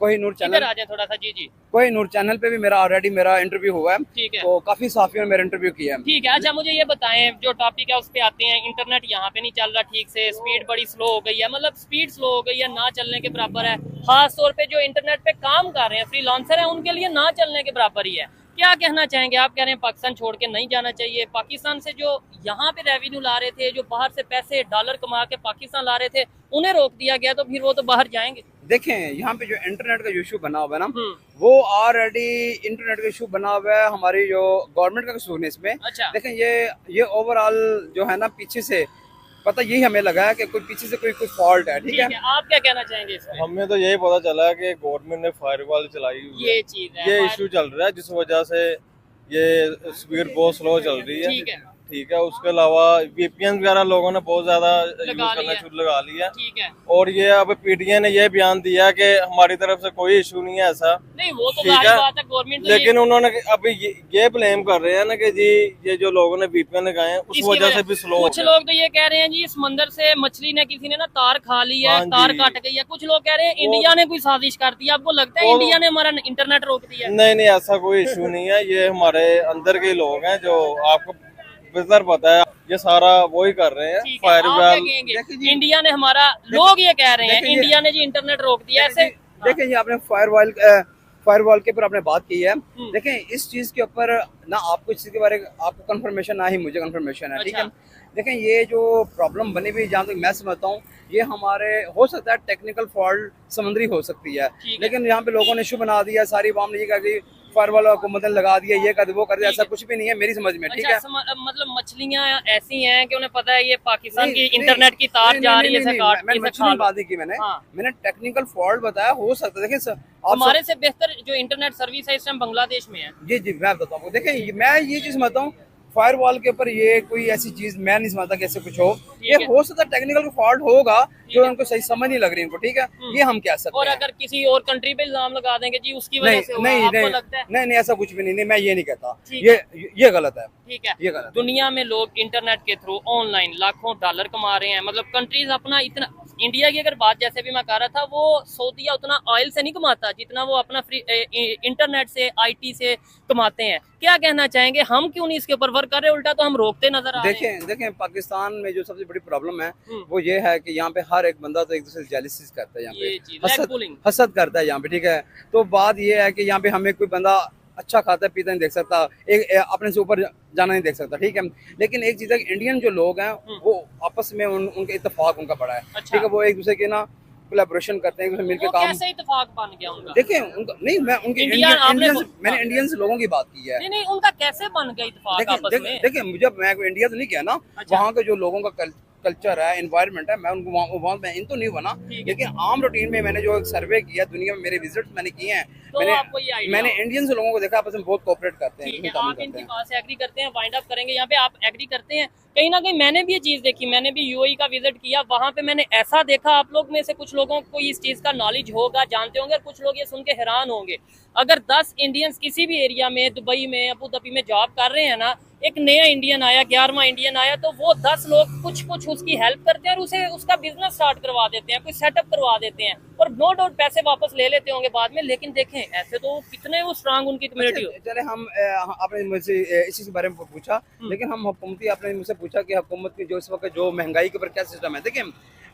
कोहिनूर इधर चैनल आ जाए थोड़ा सा। जी जी, कोहिनूर चैनल पे भी मेरा ऑलरेडी मेरा इंटरव्यू हुआ है, ठीक है। तो काफी साफियों ने मेरा इंटरव्यू किया है। ठीक है। अच्छा, मुझे ये बताएं, जो टॉपिक है उस पे आते हैं। इंटरनेट यहाँ पे नहीं चल रहा ठीक से, स्पीड बड़ी स्लो हो गई है, मतलब स्पीड स्लो हो गई है, ना चलने के बराबर है। खास तौर पे जो इंटरनेट पे काम कर रहे हैं, फ्रीलांसर हैं, उनके लिए ना चलने के बराबर ही है। क्या कहना चाहेंगे आप? कह रहे हैं पाकिस्तान छोड़ के नहीं जाना चाहिए, पाकिस्तान से जो यहाँ पे रेवेन्यू ला रहे थे, जो बाहर से पैसे डॉलर कमा के पाकिस्तान ला रहे थे, उन्हें रोक दिया गया, तो फिर वो तो बाहर जाएंगे। देखें, यहाँ पे जो इंटरनेट का जो इशू बना हुआ है ना, वो ऑलरेडी इंटरनेट का इशू बना हुआ है, हमारी जो गवर्नमेंट का कसूर है इसमें। अच्छा। देखें, ये ओवरऑल जो है ना पीछे से पता यही हमें लगा है कि कोई पीछे से कोई फॉल्ट है, ठीक है। आप क्या कहना चाहेंगे इसमें? हमें तो यही पता चला है कि गवर्नमेंट ने फायरवॉल चलाई हुई है, ये चीज है, ये इशू चल रहा है, जिस वजह से ये स्पीड बहुत स्लो चल रही है। ठीक है। ठीक है, उसके अलावा VPN वगैरह लोगों ने बहुत ज्यादा यूज लगा करना लिया। शुरू लगा लिया। ठीक है। और ये अब PTI ने ये बयान दिया कि हमारी तरफ से कोई इशू नहीं है ऐसा। नहीं, वो तो ठीक जाहिर है, बात है, गवर्नमेंट लेकिन उन्होंने अभी ये ब्लेम कर रहे हैं ना कि जी ये जो लोगों ने VPN लगाए हैं उस वजह से भी स्लो। कुछ लोग तो ये कह रहे हैं जी समंदर से मछली ने किसी ने ना तार खा ली है, हाँ तार जी। कट गई है। कुछ लोग कह रहे हैं इंडिया ने कोई साजिश कर दी है। आपको लगता है इंडिया ने हमारा इंटरनेट रोक दिया? नहीं नहीं, ऐसा कोई इशू नहीं है, ये हमारे अंदर के लोग हैं, जो आपको बेहतर पता है, ये सारा वही कर रहे हैं। ठीक है, आप क्या कहेंगे? इंडिया ने हमारा, लोग ये कह रहे हैं इंडिया ने जी इंटरनेट रोक दिया ऐसे। देखें, ये आपने फायरवॉल के ऊपर आपने बात की है। देखें, इस चीज के ऊपर ना आपको इस चीज के बारे में आपको कंफर्मेशन, ना ही मुझे कंफर्मेशन है, ठीक है। देखें, ये जो प्रॉब्लम बनी हुई, जहाँ तक मैं समझता हूँ, ये हमारे हो सकता है टेक्निकल फॉल्ट समुद्री हो सकती है, लेकिन यहाँ पे लोगों ने इशू बना दिया, सारी आवाम ने ये कहा कि फायरवॉल को मदद लगा दिया, ये कर दे वो कर दे, ऐसा कुछ भी नहीं है मेरी समझ में, ठीक है। मतलब मछलियाँ ऐसी हैं कि उन्हें पता है ये पाकिस्तान की इंटरनेट की तार जा रही है, मैं मछली बात नहीं की, मैंने टेक्निकल फॉल्ट बताया, हो सकता है। देखिए, हमारे से बेहतर जो इंटरनेट सर्विस है इस टाइम बांग्लादेश में है। जी जी, मैं बताता हूँ। देखें, मैं ये चीज समझता हूँ, फायरवॉल के ऊपर ये कोई ऐसी चीज मैं नहीं समझता कि ऐसे कुछ हो। ये है। हो सकता है टेक्निकल फॉल्ट होगा जो उनको सही समझ नहीं लग रही उनको, ठीक है, ये हम कह सकते और हैं। अगर किसी और कंट्री पे इल्जाम लगा देंगे जी उसकी वजह नहीं से हुआ, नहीं आपको नहीं लगता है? नहीं ऐसा कुछ भी नहीं, मैं ये नहीं कहता, ठीक ये गलत है, ठीक है। ये गलत है। दुनिया में लोग इंटरनेट के थ्रू ऑनलाइन लाखों डॉलर कमा रहे हैं, मतलब कंट्रीज अपना इतना, इंडिया की अगर बात जैसे भी मैं कर रहा था, वो सऊदीया उतना ऑयल से नहीं कमाता जितना वो अपना फ्री इंटरनेट से, आईटी से कमाते हैं। क्या कहना चाहेंगे, हम क्यों नहीं इसके ऊपर वर्क कर रहे, उल्टा तो हम रोकते नजर आ रहे हैं। देखें पाकिस्तान में जो सबसे बड़ी प्रॉब्लम है वो ये है कि यहाँ पे हर एक बंदा तो एक दूसरे से जेलसी करता है, यहाँ ये चीज़, पे leg pulling। हसद करता है यहाँ पे, ठीक है। तो बात ये है कि यहाँ पे हमें कोई बंदा अच्छा खाता पीता नहीं देख सकता, एक अपने से ऊपर जाना नहीं देख सकता, ठीक है। लेकिन एक चीज है कि इंडियन जो लोग हैं वो आपस में उनके इत्तेफाक उनका बड़ा है, अच्छा। ठीक है। वो एक दूसरे के ना कोलैबोरेशन करते हैं, मिलकर वो काम। कैसे इत्तेफाक बन गया उनका? देखें उनका नहीं, मैं उनके मैंने इंडियंस लोगों की बात की है। नहीं उनका कैसे बन गया इत्तेफाक आपस में? देखिए मुझे, मैं इंडिया तो नहीं गया ना, अच्छा। वहाँ के जो लोगों का कल्चर है, एनवायरनमेंट है, मैं उनको वहाँ मैं इन तो नहीं बना, लेकिन आम रूटीन में मैंने जो सर्वे किया दुनिया में, मेरे विजिट्स मैंने किए हैं, तो आपको ये आइडिया मैंने इंडियंस लोगों को देखा आपस में बहुत कोऑपरेट करते हैं, ठीक है, काम आप करते इनकी हैं। बात से एग्री करते हैं, वाइंड अप करेंगे यहाँ पे, आप एग्री करते हैं? कहीं ना कहीं मैंने भी ये चीज देखी, मैंने भी यूएई का विजिट किया, वहां पे मैंने ऐसा देखा, आप लोग में से कुछ लोगों को इस चीज का नॉलेज होगा, जानते होंगे, और कुछ लोग ये सुन के हैरान होंगे। अगर 10 इंडियंस किसी भी एरिया में, दुबई में, अबू धाबी में जॉब कर रहे हैं ना, एक नया इंडियन आया, 11वां इंडियन आया, तो वो 10 लोग कुछ उसकी हेल्प करते हैं और उसे उसका बिजनेस स्टार्ट करवा देते हैं, कोई सेटअप करवा देते हैं, और नो डाउट पैसे वापस ले लेते होंगे बाद में। लेकिन देखें ऐसे तो कितने वो स्ट्रांग उनकी कम्युनिटी हो। चले हम आपने मुझसे इसी के बारे में पूछा, लेकिन हम हुकूमती, आपने मुझसे पूछा कि हुकूमत की जो इस वक्त जो महंगाई के ऊपर क्या सिस्टम है। देखिए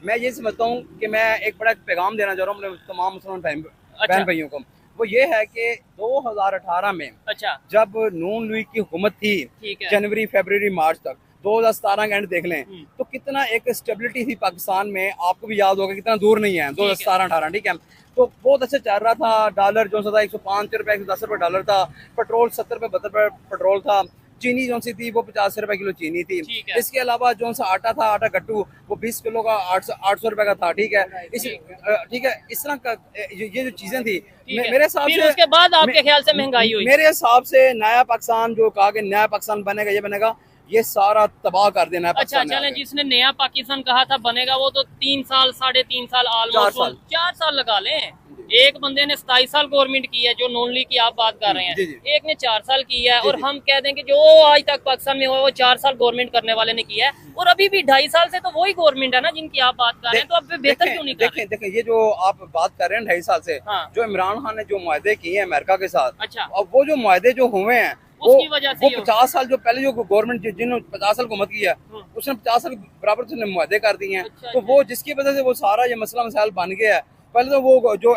मैं ये समझता हूँ कि मैं एक बड़ा पैगाम देना चाह रहा हूँ अपने तमाम मुसलमान बहन भाइयों को, वो ये है कि 2018 में अच्छा, जब नून लीग की हुकूमत थी, ठीक है। जनवरी फरवरी मार्च तक, 2017 का एंड देख लें तो कितना एक स्टेबिलिटी थी पाकिस्तान में, आपको भी याद होगा, कितना दूर नहीं है 2017-18, ठीक है। तो बहुत अच्छा चल रहा था, डॉलर जो था 105 रुपए 110 रुपए डॉलर था, पेट्रोल 70 रुपए 72 रुपए पेट्रोल था, चीनी जो सी थी वो 50 रुपए किलो चीनी थी, इसके अलावा जो सा आटा था, आटा गट्टू, वो 20 किलो का 800 रुपए का था, ठीक है। ठीक है, इस तरह का ये जो चीजें थी, मेरे हिसाब से उसके बाद आपके ख्याल से महंगाई हुई? मेरे हिसाब से नया पाकिस्तान जो कहा कि नया पाकिस्तान बनेगा, ये बनेगा, ये सारा तबाह कर देना है। अच्छा चलें, जिसने नया पाकिस्तान कहा था बनेगा, वो तो 3 साल 3.5 साल ऑलमोस्ट 4 साल लगा लें। एक बंदे ने 27 साल गवर्नमेंट की है, जो नॉन लीग की आप बात कर रहे हैं, एक ने 4 साल की है, और हम कह दें कि जो आज तक पाकिस्तान में हुआ वो 4 साल गवर्नमेंट करने वाले ने किया है, और अभी भी 2.5 साल से तो वही गवर्नमेंट है ना जिनकी आप बात कर रहे हैं, तो अब बेहतर क्यों नहीं कर रहे? देखें ये जो आप बात कर रहे हैं 2.5 साल से, जो इमरान खान ने जो मुआहदे किए हैं अमेरिका के साथ, अच्छा, अब वो जो मुआहदे जो हुए हैं उसकी वजह से वो 50 साल जो पहले जो गवर्नमेंट जिन्होंने 50 साल हुकूमत की है, उसने 50 साल बराबर उसने मुआहदे कर दिए हैं। तो वो जिसकी वजह से वो सारा ये मसला मसाइल बन गया है। पहले तो वो जो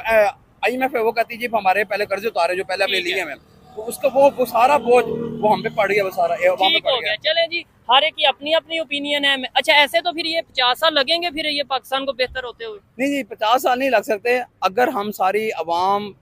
IMF है वो कहती है हमारे पहले कर्ज उतारे जो पहले हमने लिए हैं, तो उसका वो सारा बोझ वो हम पे पड़ गया, वो सारा वहाँ पे पड़ गया। चले जी, हर एक की अपनी अपनी ओपिनियन है। अच्छा ऐसे तो फिर ये 50 साल लगेंगे फिर ये पाकिस्तान को बेहतर होते हुए? नहीं 50 साल नहीं लग सकते, अगर हम सारी अवाम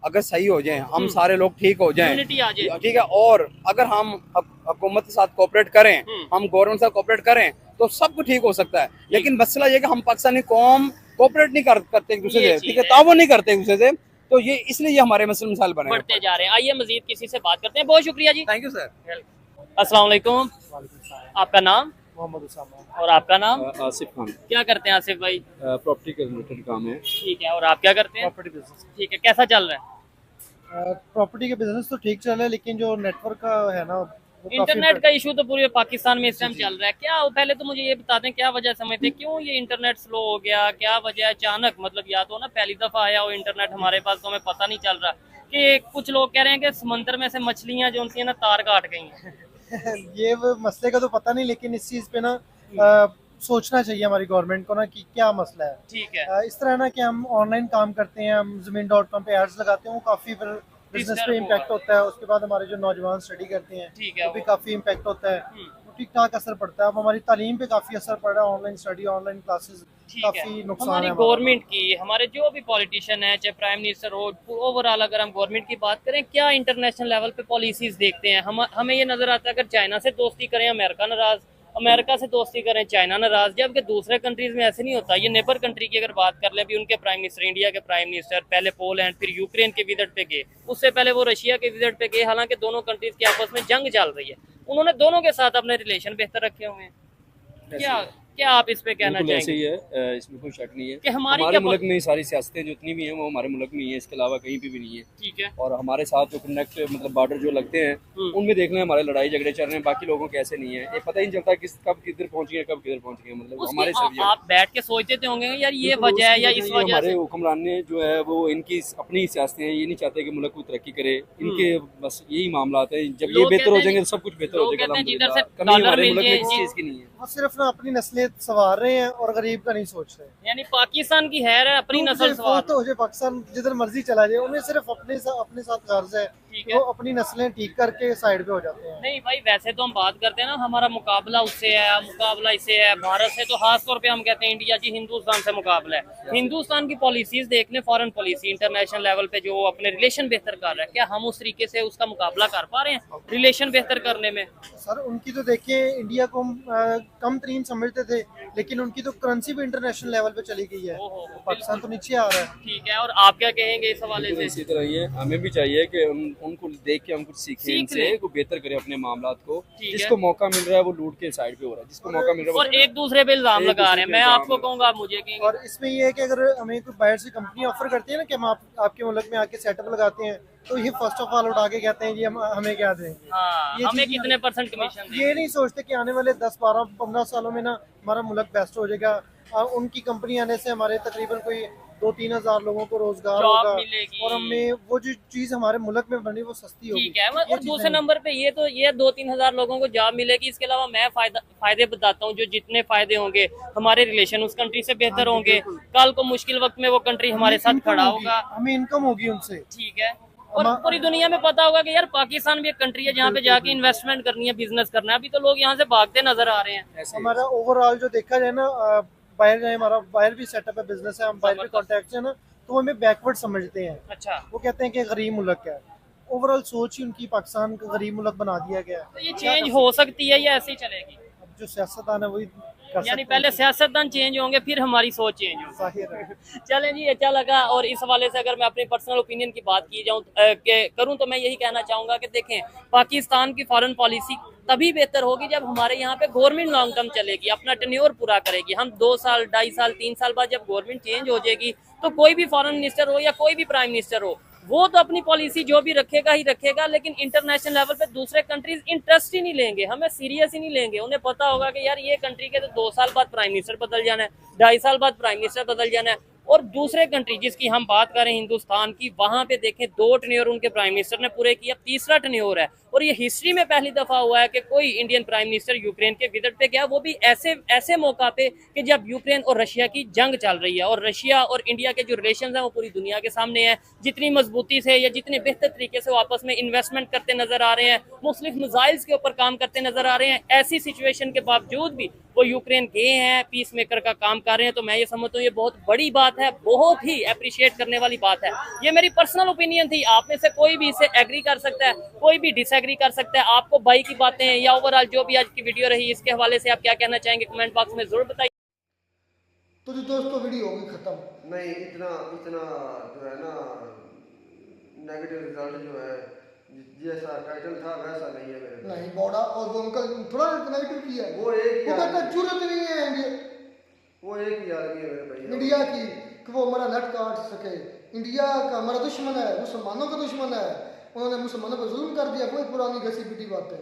अगर सही हो जाएं, हम सारे लोग ठीक हो जाएं, ठीक है, और अगर हम हुकूमत के साथ कोऑपरेट करें, हम गवर्नमेंट के साथ कोऑपरेट करें, तो सब कुछ ठीक हो सकता है। लेकिन मसला ये कि हम पाकिस्तानी कौम कोऑपरेट नहीं करते एक दूसरे से, ठीक है, ताउन नहीं करते एक दूसरे से, तो ये इसलिए ये हमारे मसले मसाइल बने बढ़ते जा रहे हैं। आइए मजीद किसी से बात करते हैं। बहुत शुक्रिया जी, थैंक यू सर। अस्सलाम वालेकुम, आपका नाम? मोहम्मद उसामा। और आपका नाम? आसिफ खान। क्या करते हैं आसिफ भाई? प्रॉपर्टी के रिलेटेड काम है। ठीक है, और आप क्या करते हैं? Property business. ठीक है, कैसा चल रहा है? प्रॉपर्टी के बिजनेस तो ठीक चल रहा है, लेकिन जो नेटवर्क का है ना, इंटरनेट का इशू तो पूरे पाकिस्तान में इस टाइम चल रहा है। क्या पहले तो मुझे ये बता दें, क्या वजह समझते हैं क्यों ये इंटरनेट स्लो हो गया? क्या वजह अचानक, मतलब या तो ना पहली दफा आया हो इंटरनेट हमारे पास तो हमें पता नहीं चल रहा, कि कुछ लोग कह रहे हैं कि समंदर में से मछलियां जो उनकी ना तार काट गई हैं। ये मसले का तो पता नहीं, लेकिन इस चीज़ पे ना सोचना चाहिए हमारी गवर्नमेंट को ना कि क्या मसला है। ठीक है, इस तरह ना कि हम ऑनलाइन काम करते हैं, हम ज़मीन.com पे एड्स लगाते हैं, वो काफ़ी फिर बिजनेस पे इम्पैक्ट होता है। उसके बाद हमारे जो नौजवान स्टडी करते हैं, वो भी काफ़ी इम्पैक्ट होता है, ठीक ठाक असर पड़ता है। अब हमारी तालीम पे काफ़ी असर पड़ रहा है, ऑनलाइन स्टडी, ऑनलाइन क्लासेस, काफ़ी नुकसान हमारी है। गवर्नमेंट की, हमारे जो भी पॉलिटिशियन है, चाहे प्राइम मिनिस्टर हो, ओवरऑल अगर हम गवर्नमेंट की बात करें, क्या इंटरनेशनल लेवल पे पॉलिसीज देखते हैं? हमें ये नजर आता है अगर चाइना से दोस्ती करें अमेरिका नाराज, अमेरिका से दोस्ती करें चाइना नाराज, जबकि दूसरे कंट्रीज में ऐसे नहीं होता। ये नेबर कंट्री की अगर बात कर लें, भी उनके प्राइम मिनिस्टर, इंडिया के प्राइम मिनिस्टर पहले पोलैंड फिर यूक्रेन के विजिट पे गए, उससे पहले वो रशिया के विजिट पे गए, हालांकि दोनों कंट्रीज की आपस में जंग चल रही है। उन्होंने दोनों के साथ अपने रिलेशन बेहतर रखे हुए हैं। क्या आप इस पे कहना बिल्कुल ऐसे चाहेंगे? ही है, इसमें कोई शक नहीं है कि हमारे हमारे क्या मुल्क में सारी सियासतें जितनी भी हैं वो हमारे मुल्क में ही है, इसके अलावा कहीं पे भी नहीं है। ठीक है। और हमारे साथ जो कनेक्ट मतलब बॉर्डर जो लगते हैं उनमें देख लें हमारे लड़ाई झगड़े चल रहे हैं, बाकी लोगों के ऐसे नहीं है, ये पता ही नहीं चलता किस कब किधर पहुंच गए कब किधर पहुंच गए, मतलब हमारे सब आप बैठ के सोचते थे होंगे यार ये वजह है या इस वजह हमारे से। हुक्मरान ने जो है वो इनकी अपनी सियासतें हैं, ये नहीं चाहते कि मुल्क को तरक्की करे, इनके बस यही मामला है। जब ये लोग बेहतर हो कहते हैं जाएंगे तो सब कुछ बेहतर हो लोग जाएगा। कहते हैं जिधर से अल्हम्दुलिल्लाह, कमी डॉलर हमारे मिल मुल्क में जाए, किसी चीज़ की नहीं है। वो सिर्फ ना अपनी नस्लें संवार रहे हैं और गरीब का नहीं सोच रहे। यानी पाकिस्तान की हैर है अपनी नस्ल सवार। तो हो जाए पाकिस्तान जिधर मर्जी चला जाए, उन्हें सिर्फ अपने साथ गर्ज है ठीक कि है। वो अपनी नस्लें ठीक करके साइड पे हो जाते हैं। नहीं भाई वैसे तो हम बात करते हैं ना हमारा मुकाबला उससे है, मुकाबला इससे है, भारत से तो खास तौर पे हम कहते हैं इंडिया जी हिंदुस्तान से मुकाबला है। हिंदुस्तान की पॉलिसीज देख लें, फॉरेन पॉलिसी इंटरनेशनल लेवल पे जो अपने रिलेशन बेहतर कर रहा है, क्या हम उस तरीके से उसका मुकाबला कर पा रहे हैं रिलेशन बेहतर करने में? सर उनकी तो देखिए इंडिया को हम कम तरीन समझते थे, लेकिन उनकी तो करेंसी भी इंटरनेशनल लेवल पे चली गई है। पाकिस्तान तो नीचे आ रहा है। ठीक है। और आप क्या कहेंगे इस हवाले से? इसी तरह ही है, हमें भी चाहिए कि उनको देख के हम कुछ सीखें, इनसे को बेहतर करें अपने मामलात को। जिसको मौका मिल रहा है वो लूट के साइड पे हो रहा है, जिसको मौका मिल रहा है और एक दूसरे पे इल्जाम लगा रहे हैं। मैं आपको कहूंगा आप मुझे कहेंगे। और इसमें ये है कि अगर हमें कोई बाहर से कंपनी ऑफर करती है ना कि हम आपके मुल्क में आके सेटअप लगाते हैं, तो ये फर्स्ट ऑफ ऑल उठा के कहते हैं जी हम हमें क्या देंगे। हाँ, ये हमें चीज़ कितने परसेंट कमीशन देंगे। ये नहीं सोचते कि आने वाले 10, 12, 15 सालों में ना हमारा मुल्क बेस्ट हो जाएगा। उनकी कंपनी आने से हमारे तकरीबन कोई 2-3 हज़ार लोगों को रोजगार जॉब होगा मिलेगी। और हमें वो जो चीज हमारे मुल्क में बनी वो सस्ती होगी। ठीक है। और दूसरे नंबर पे ये 2-3 हजार लोगों को जॉब मिलेगी। इसके अलावा मैं फायदे बताता हूँ, जो जितने फायदे होंगे हमारे रिलेशन उस कंट्री से बेहतर होंगे। कल को मुश्किल वक्त में वो कंट्री हमारे साथ खड़ा होगा, हमें इनकम होगी उनसे। ठीक है। और पूरी दुनिया में पता होगा कि यार पाकिस्तान भी एक कंट्री है जहाँ पे जाके इन्वेस्टमेंट करनी है, बिजनेस करना है। अभी तो लोग यहाँ से भागते नजर आ रहे हैं। हमारा ओवरऑल जो देखा जाए ना, बाहर जाए, हमारा बाहर भी सेटअप है, बिजनेस है, हम बाहर भी कॉन्टेक्ट है ना, तो हमें बैकवर्ड समझते हैं। अच्छा। वो कहते हैं कि गरीब मुल्क है। ओवरऑल सोच ही उनकी पाकिस्तान को गरीब मुल्क बना दिया गया है। तो ये चेंज हो सकती है या ऐसे ही चलेगी? अब जो सियासतदान है वही यानी पहले सियासतदान चेंज होंगे फिर हमारी सोच चेंज होगी। जाहिर है। चलें जी, अच्छा लगा। और इस हवाले से अगर मैं अपनी पर्सनल ओपिनियन की बात की जाऊँ करूँ तो मैं यही कहना चाहूँगा कि देखें, पाकिस्तान की फॉरेन पॉलिसी तभी बेहतर होगी जब हमारे यहाँ पे गवर्नमेंट लॉन्ग टर्म चलेगी, अपना टेन्योर पूरा करेगी। हम 2 साल 2.5 साल 3 साल बाद जब गवर्नमेंट चेंज हो जाएगी तो कोई भी फॉरेन मिनिस्टर हो या कोई भी प्राइम मिनिस्टर हो, वो तो अपनी पॉलिसी जो भी रखेगा ही रखेगा, लेकिन इंटरनेशनल लेवल पे दूसरे कंट्रीज इंटरेस्ट ही नहीं लेंगे, हमें सीरियस ही नहीं लेंगे। उन्हें पता होगा कि यार ये कंट्री के तो 2 साल बाद प्राइम मिनिस्टर बदल जाना है, 2.5 साल बाद प्राइम मिनिस्टर बदल जाना है। और दूसरे कंट्री जिसकी हम बात करें हिंदुस्तान की, वहां पे देखें 2 टेन्योर उनके प्राइम मिनिस्टर ने पूरे किया, 3रा टेन्योर है। और ये हिस्ट्री में पहली दफा हुआ है कि कोई इंडियन प्राइम मिनिस्टर यूक्रेन के विजिट पे गया, वो भी ऐसे मौका पे कि जब यूक्रेन और रशिया की जंग चल रही है। और रशिया और इंडिया के जो रिलेशन है वो पूरी दुनिया के सामने है। जितनी मजबूती से या जितने बेहतर तरीके से वो आपस में इन्वेस्टमेंट करते नजर आ रहे हैं, मुख्तलिफ मिसाइल्स के ऊपर काम करते नजर आ रहे हैं, ऐसी सिचुएशन के बावजूद भी वो यूक्रेन गए हैं, पीस मेकर का काम कर रहे हैं। तो मैं ये समझता हूँ ये बहुत बड़ी बात है, बहुत ही अप्रिशिएट करने वाली बात है। ये मेरी पर्सनल ओपिनियन थी, आप में से कोई भी इसे एग्री कर सकता है, कोई भी डिसएग्री कर सकता है। आपको भाई की बातें या ओवरऑल जो भी आज की वीडियो रही इसके हवाले से आप क्या कहना चाहेंगे, कमेंट बॉक्स में जरूर बताइए। तो जी दोस्तों वीडियो होगी खत्म। नहीं, इतना जो है ना नेगेटिव रिजल्ट जो है जैसा टाइटल था वैसा नहीं है मेरे। नहीं बॉडा और वो अंकल थोड़ा नेगेटिव किया है। वो एक वो कहता जरूरत नहीं है वो एक ही आदमी है मेरे भैया इंडिया की कि वो हमारा नट काट सके। इंडिया का हमारा दुश्मन है, मुसलमानों का दुश्मन है। उन्होंने मुसलमानों पर जुल्म कर दिया, कोई पुरानी घसी पिटी बातें।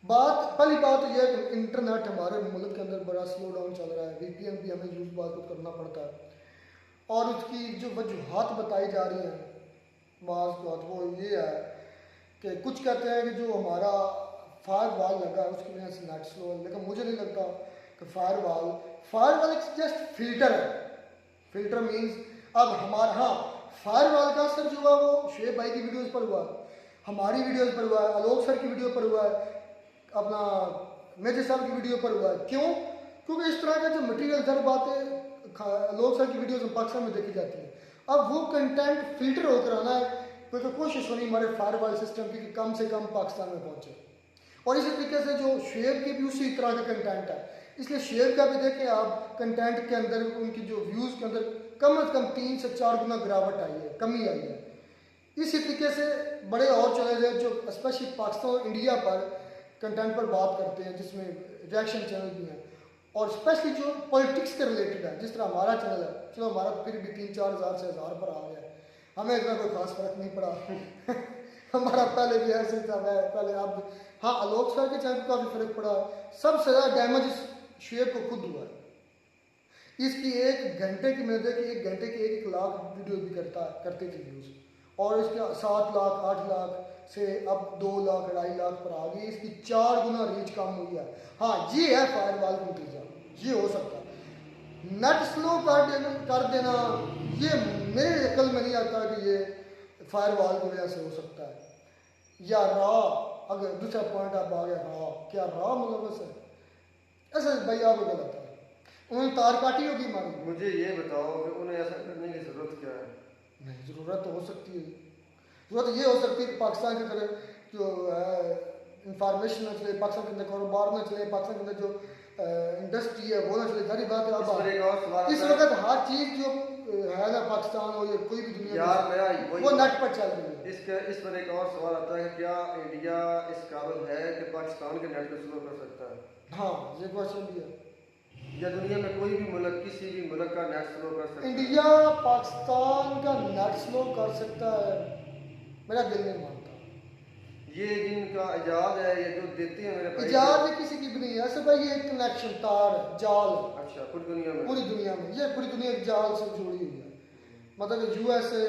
पहली बात तो यह है कि इंटरनेट हमारे मुल्क के अंदर बड़ा स्लो डाउन चल रहा है, VPN भी हमें यूज बात करना पड़ता है। और उसकी जो वजूहात बताई जा रही हैं बात वो ये है कि कुछ कहते हैं कि जो हमारा फायर वॉल लगा है उसकी वजह से नेट स्लो है, लेकिन मुझे नहीं लगता कि फायर वॉल एक जस्ट फिल्टर है। फिल्टर मीन्स अब हमारा फायर वॉल का असर जो हुआ वो शेख भाई की वीडियोज़ पर हुआ, हमारी वीडियोज़ पर हुआ है, आलोक सर की वीडियो पर हुआ है, अपना मेजर साहब की वीडियो पर हुआ है। क्यों? क्योंकि इस तरह का जो मटेरियल दर बातें आलोक सर की वीडियोज़ में पाकिस्तान में देखी जाती है। अब वो कंटेंट फिल्टर होकर आना है, क्योंकि कोशिश होनी हमारे फायरवॉल सिस्टम की कि कम से कम पाकिस्तान में पहुंचे। और इसी तरीके से जो शेयर की भी उसी तरह का कंटेंट है, इसलिए शेयर का भी देखें आप कंटेंट के अंदर उनकी जो व्यूज़ के अंदर कम से कम 3 से 4 गुना गिरावट आई है, कमी आई है। इसी तरीके से बड़े और चैनल हैं जो स्पेशली पाकिस्तान और इंडिया पर कंटेंट पर बात करते हैं, जिसमें रिएक्शन चैनल भी हैं, और स्पेशली जो पॉलिटिक्स के रिलेटेड है, जिस तरह हमारा चैनल है। चलो हमारा फिर भी 3-4 हज़ार से 1000 पर आ गया है, हमें इतना कोई खास फर्क नहीं पड़ा हमारा पहले भी ऐसे था, मैं पहले अब हाँ आलोक सर के चैनल को काफ़ी फर्क पड़ा। सबसे ज़्यादा डैमेज इस शुएब को खुद हुआ है। इसकी 1 घंटे की मैंने देखी, 1 घंटे की 1 लाख वीडियो भी करते थे व्यूज़, और इसके 7 लाख 8 लाख से अब 2 लाख 2.5 लाख पर आ गई। इसकी 4 गुना रीच कम हुई है। हाँ ये है फायरवॉल का नतीजा, ये हो सकता है। नेट स्लो कर देना ये मेरे अकल में नहीं आता कि ये फायरवॉल की वजह से हो सकता है, या रॉ, अगर दूसरा पॉइंट आप आ गया रॉ, क्या रॉ मुलव्वस है? ऐसा भाई आप गलत है, उन्होंने तार काटी होगी हमारी। मुझे ये बताओ कि उन्हें ऐसा करने की ज़रूरत क्या है? नहीं, ज़रूरत तो हो सकती है, ज़रूरत ये हो सकती है कि पाकिस्तान की तरह जो इंफॉर्मेशन न चले, पाकिस्तान के अंदर कारोबार न चले, पाकिस्तान के अंदर जो इंडस्ट्री है वो न चले। सारी बात है अब इस वक्त हर चीज़ जो है ना पाकिस्तान और ये कोई भी दुनिया यार मेरा वो नेट पर चल रही है। इस पर एक और सवाल आता है कि क्या इंडिया इस काबिल है कि पाकिस्तान के नेट को स्लो कर सकता है? हाँ ये क्वेश्चन भी है। या दुनिया में कोई भी मुल्क किसी भी मुल्क का नेट स्लो कर सकता है? इंडिया पाकिस्तान का नेट स्लो कर सकता है, मेरा दिल नहीं मानता। ये जिनका इजाद है, ये जो देते हैं मेरे भाई, इजाद ये किसी की भी नहीं है, ऐसे भाई ये एक कनेक्शन तार है, जाल है। अच्छा, पूरी दुनिया में ये पूरी दुनिया एक जाल से जुड़ी हुई है। मतलब यूएसए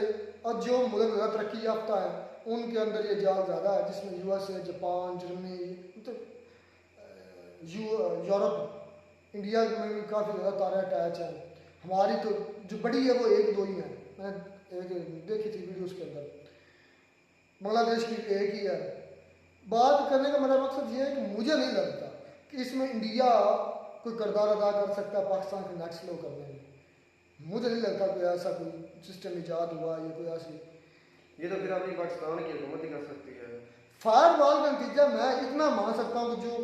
और जो मुल्क ज़्यादा तरक्की याफ्ता है उनके अंदर ये जाल ज़्यादा है, जिसमें यूएसए, जापान, जर्मनी, मतलब यूरोप, इंडिया में भी काफ़ी ज़्यादा तारे अटैच हैं। हमारी तो जो बड़ी है वो 1-2 ही है। मैंने एक देखी थी वीडियोस के अंदर, बांग्लादेश की एक ही है। बात करने का मेरा मकसद ये है कि मुझे नहीं लगता कि इसमें इंडिया कोई किरदार अदा कर सकता है पाकिस्तान के नेट स्लो करने में। मुझे नहीं लगता कोई ऐसा कोई सिस्टम ईजाद हुआ, ये कोई ऐसी, ये तो फिर अपनी पाकिस्तान की हुकूमत ही कर सकती है। फायरवॉल का नतीजा मैं इतना मान सकता हूँ कि जो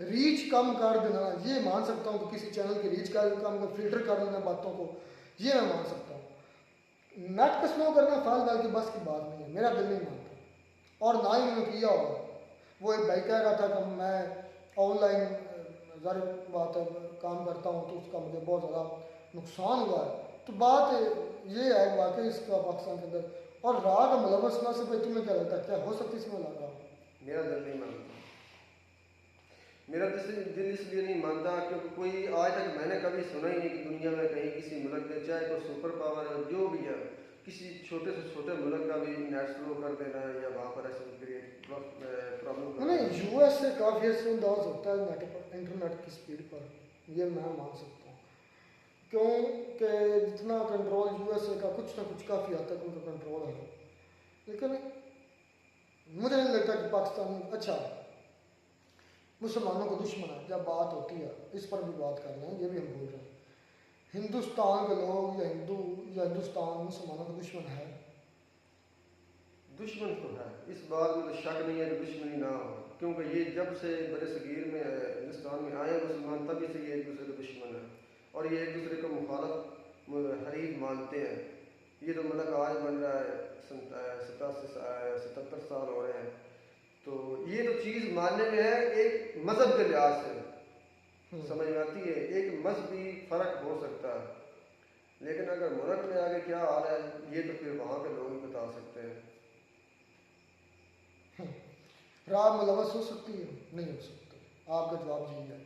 रीच कम कर देना, ये मान सकता हूँ कि किसी चैनल की रीच का कम कर, फिल्टर कर देना बातों को, ये मैं मान सकता हूँ। नेट को स्लो करना फायरवॉल की बस की बात नहीं है, मेरा दिल नहीं मानता, और ना ही मैंने किया होगा। वो एक भाई कह रहा था कि मैं ऑनलाइन ज़ाहिर बात है काम करता हूँ तो उसका मुझे बहुत ज़्यादा नुकसान हुआ है। तो बात ये है वाकई इसका पाकिस्तान के अंदर, और राह का मुलव्वस ना से भाई तुम्हें क्या लगता है क्या हो सकती है इसमें लगा? मेरा दिल नहीं मानता, मेरा दिल इसलिए नहीं मानता क्योंकि कोई आज तक मैंने कभी सुना ही नहीं कि दुनिया में कहीं किसी मुल्क में, चाहे तो सुपर पावर है जो भी है, किसी छोटे से छोटे मुल्क का भी नेट स्लो कर देना है या वहाँ पर ऐसे प्रॉब्लम नहीं, यूएस से काफ़ी असरअंदाज होता है नेट पर, इंटरनेट की स्पीड पर, ये मैं मान सकता हूँ, क्योंकि जितना कंट्रोल यूएसए का कुछ ना कुछ काफ़ी हद तक उनका कंट्रोल है। लेकिन मुझे नहीं लगता कि पाकिस्तान, अच्छा मुसलमानों को दुश्मन है, जब बात होती है इस पर भी बात करना है, ये भी हम बोल रहे हैं। हिंदुस्तान के लोग या हिंदू या हिंदुस्तान मुसलमानों का दुश्मन है? दुश्मन तो है, इस बात में तो शक नहीं है कि दुश्मनी ना हो, क्योंकि ये जब से बड़े सगीर में हिंदुस्तान में आए मुसलमान तभी से ये एक दूसरे का दुश्मन है और ये एक दूसरे को मुखालफ हरीफ मानते हैं। ये तो मुल्क आज बन रहा है 77 साल हो रहे हैं, तो ये तो चीज़ मानने में है एक मज़हब के लिहाज से समझ में आती है, एक मजहबी फ़र्क हो सकता है, लेकिन अगर मुल्क में आगे क्या हाल है ये तो फिर वहाँ के लोग ही बता सकते हैं। राह मुलव्वस हो सकती है? नहीं हो सकती। आपका जवाब यही है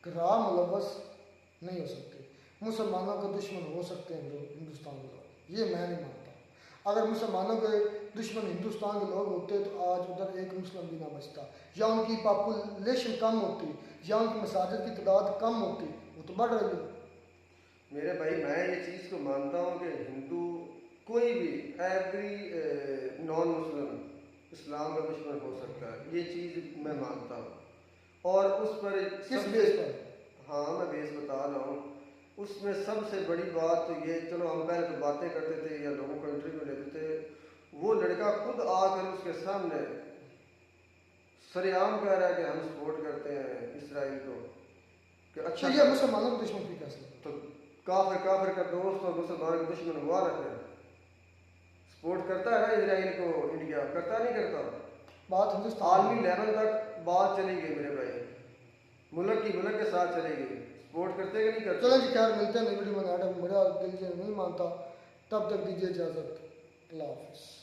कि राह मुलव्वस नहीं हो सकती। मुसलमानों के दुश्मन हो सकते हैं हिंदुस्तान के लोग, ये मैं नहीं मानता। अगर मुसलमानों के दुश्मन हिंदुस्तान के लोग होते तो आज उधर एक मुस्लिम भी ना बचता, या उनकी पॉपुलेशन कम होती, या उनकी मसाजिद की तादाद कम होती, वो तो बढ़ रही है। मेरे भाई मैं ये चीज़ को मानता हूँ कि हिंदू कोई भी एवरी नॉन मुस्लिम इस्लाम का दुश्मन हो सकता है, ये चीज़ मैं मानता हूँ। और उस पर किस बेस पर? हाँ मैं बेस बता रहा हूँ। उसमें सबसे बड़ी बात तो ये, चलो हम पहले तो बातें करते थे या लोगों को इंटरव्यू लेते थे, वो लड़का खुद आकर उसके सामने सरेआम कह रहा है कि हम सपोर्ट करते हैं इसराइल को, कि अच्छा तो ये मुसलमानों के दुश्मन भी कैसे? तो काफिर का दोस्त और मुसलमान का दुश्मन हुआ रहते हैं, सपोर्ट करता है ना इसराइल को, इंडिया करता नहीं करता? बात हिंदुस्तान आलमी लेवल तक बात चलेगी मेरे भाई, मुल्क के साथ चलेगी। सपोर्ट करते कि नहीं करते? चलो जी, खैर मिलते हैं नई वीडियो में। मेरा दिल ये नहीं मानता, तब तक दीजिए इजाज़त। अल्लाह हाफ़िज़।